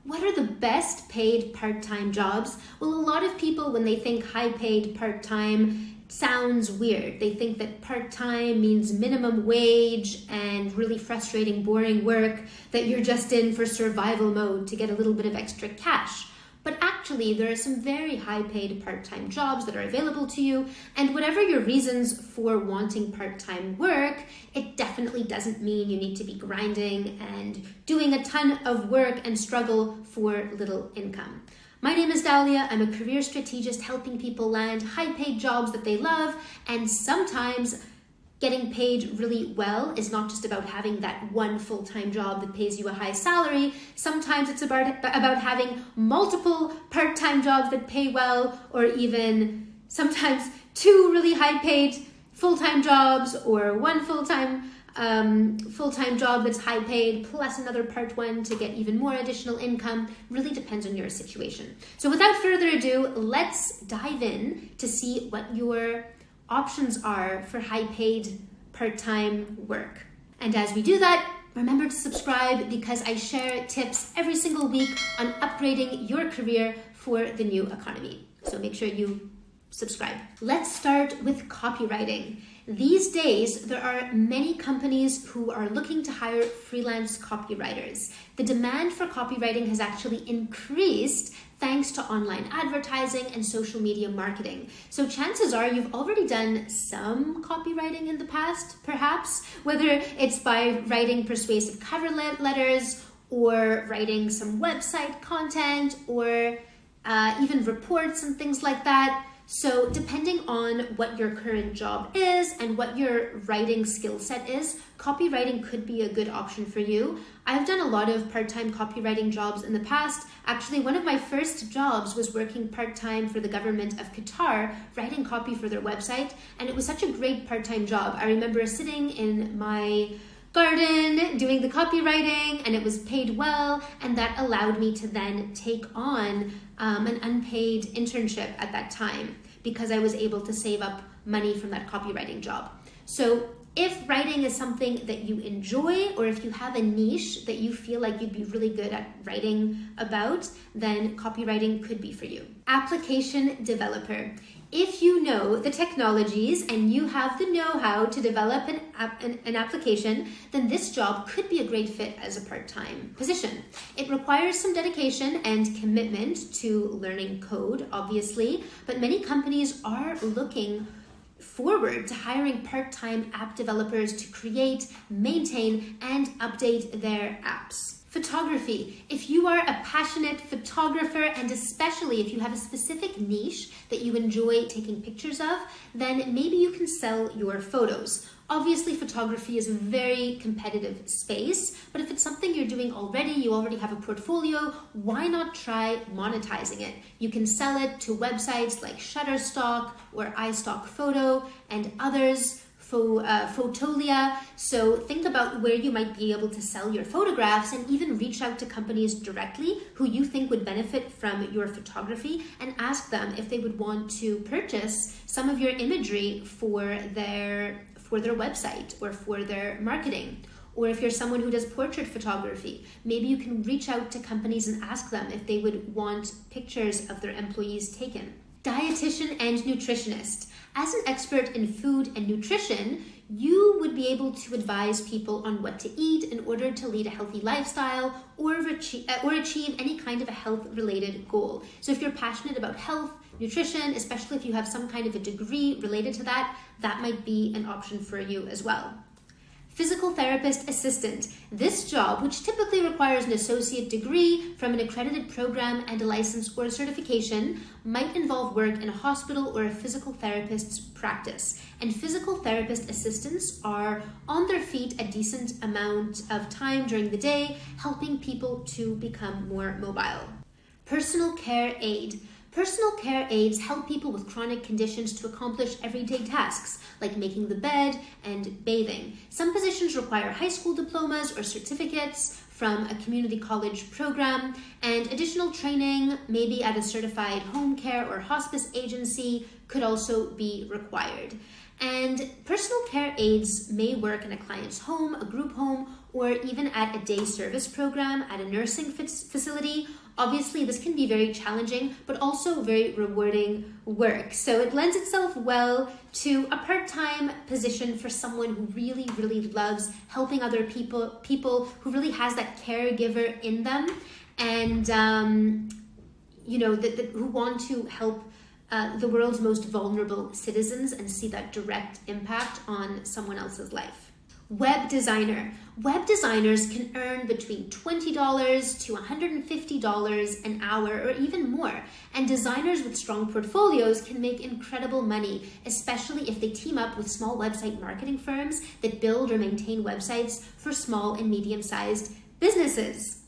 What are the best paid part-time jobs? Well, a lot of people, when they think high-paid part-time, sounds weird. They think that part-time means minimum wage and really frustrating, boring work that you're just in for survival mode to get a little bit of extra cash. But actually, there are some very high-paid part-time jobs that are available to you, and whatever your reasons for wanting part-time work, it definitely doesn't mean you need to be grinding and doing a ton of work and struggle for little income. My name is Dahlia. I'm a career strategist helping people land high-paid jobs that they love, and sometimes getting paid really well is not just about having that one full-time job that pays you a high salary. Sometimes it's about having multiple part-time jobs that pay well, or even sometimes two really high-paid full-time jobs, or one full-time job that's high paid plus another part one to get even more additional income. Really depends on your situation. So without further ado, let's dive in to see what your options are for high paid part-time work. And as we do that, remember to subscribe, because I share tips every single week on upgrading your career for the new economy. So make sure you subscribe. Let's start with copywriting. These days, there are many companies who are looking to hire freelance copywriters. The demand for copywriting has actually increased thanks to online advertising and social media marketing. So chances are you've already done some copywriting in the past, perhaps, whether it's by writing persuasive cover letters or writing some website content or even reports and things like that. So depending on what your current job is and what your writing skill set is, copywriting could be a good option for you. I've done a lot of part-time copywriting jobs in the past. Actually, one of my first jobs was working part-time for the government of Qatar, writing copy for their website, and it was such a great part-time job. I remember sitting in my garden doing the copywriting, and it was paid well, and that allowed me to then take on an unpaid internship at that time, because I was able to save up money from that copywriting job. So if writing is something that you enjoy, or if you have a niche that you feel like you'd be really good at writing about, then copywriting could be for you. Application developer. If you know the technologies and you have the know-how to develop an application, then this job could be a great fit as a part-time position. It requires some dedication and commitment to learning code, obviously, but many companies are looking forward to hiring part-time app developers to create, maintain, and update their apps. Photography. If you are a passionate photographer, and especially if you have a specific niche that you enjoy taking pictures of, then maybe you can sell your photos. Obviously, photography is a very competitive space, but if it's something you're doing already, you already have a portfolio, why not try monetizing it? You can sell it to websites like Shutterstock or iStock Photo and others, Fotolia. So think about where you might be able to sell your photographs, and even reach out to companies directly who you think would benefit from your photography, and ask them if they would want to purchase some of your imagery for their website or for their marketing. Or if you're someone who does portrait photography, maybe you can reach out to companies and ask them if they would want pictures of their employees taken. Dietitian and nutritionist. As an expert in food and nutrition, you would be able to advise people on what to eat in order to lead a healthy lifestyle or achieve any kind of a health-related goal. So if you're passionate about health, nutrition, especially if you have some kind of a degree related to that, that might be an option for you as well. Physical therapist assistant. This job, which typically requires an associate degree from an accredited program and a license or a certification, might involve work in a hospital or a physical therapist's practice. And physical therapist assistants are on their feet a decent amount of time during the day, helping people to become more mobile. Personal care aide. Personal care aides help people with chronic conditions to accomplish everyday tasks like making the bed and bathing. Some positions require high school diplomas or certificates from a community college program, and additional training, maybe at a certified home care or hospice agency, could also be required. And personal care aides may work in a client's home, a group home, or even at a day service program at a nursing facility, obviously this can be very challenging, but also very rewarding work. So it lends itself well to a part-time position for someone who really, really loves helping other people who really has that caregiver in them, and who want to help the world's most vulnerable citizens and see that direct impact on someone else's life. Web designer. Web designers can earn between $20 to $150 an hour or even more. And designers with strong portfolios can make incredible money, especially if they team up with small website marketing firms that build or maintain websites for small and medium-sized businesses.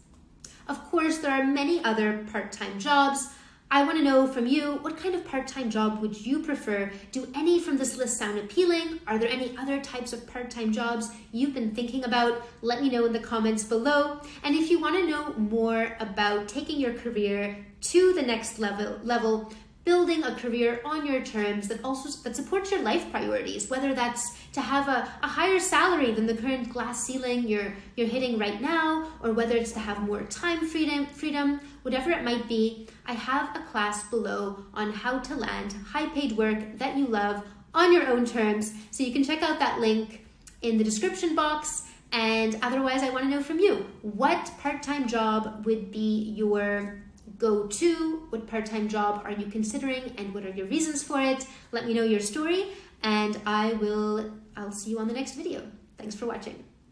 Of course, there are many other part-time jobs. I want to know from you, what kind of part-time job would you prefer? Do any from this list sound appealing? Are there any other types of part-time jobs you've been thinking about? Let me know in the comments below. And if you want to know more about taking your career to the next level, building a career on your terms that supports your life priorities, whether that's to have a higher salary than the current glass ceiling you're hitting right now, or whether it's to have more time freedom, whatever it might be, I have a class below on how to land high-paid work that you love on your own terms. So you can check out that link in the description box. And otherwise, I want to know from you, what part-time job would be your go-to? What part-time job are you considering, and what are your reasons for it? Let me know your story, and I'll see you on the next video. Thanks for watching.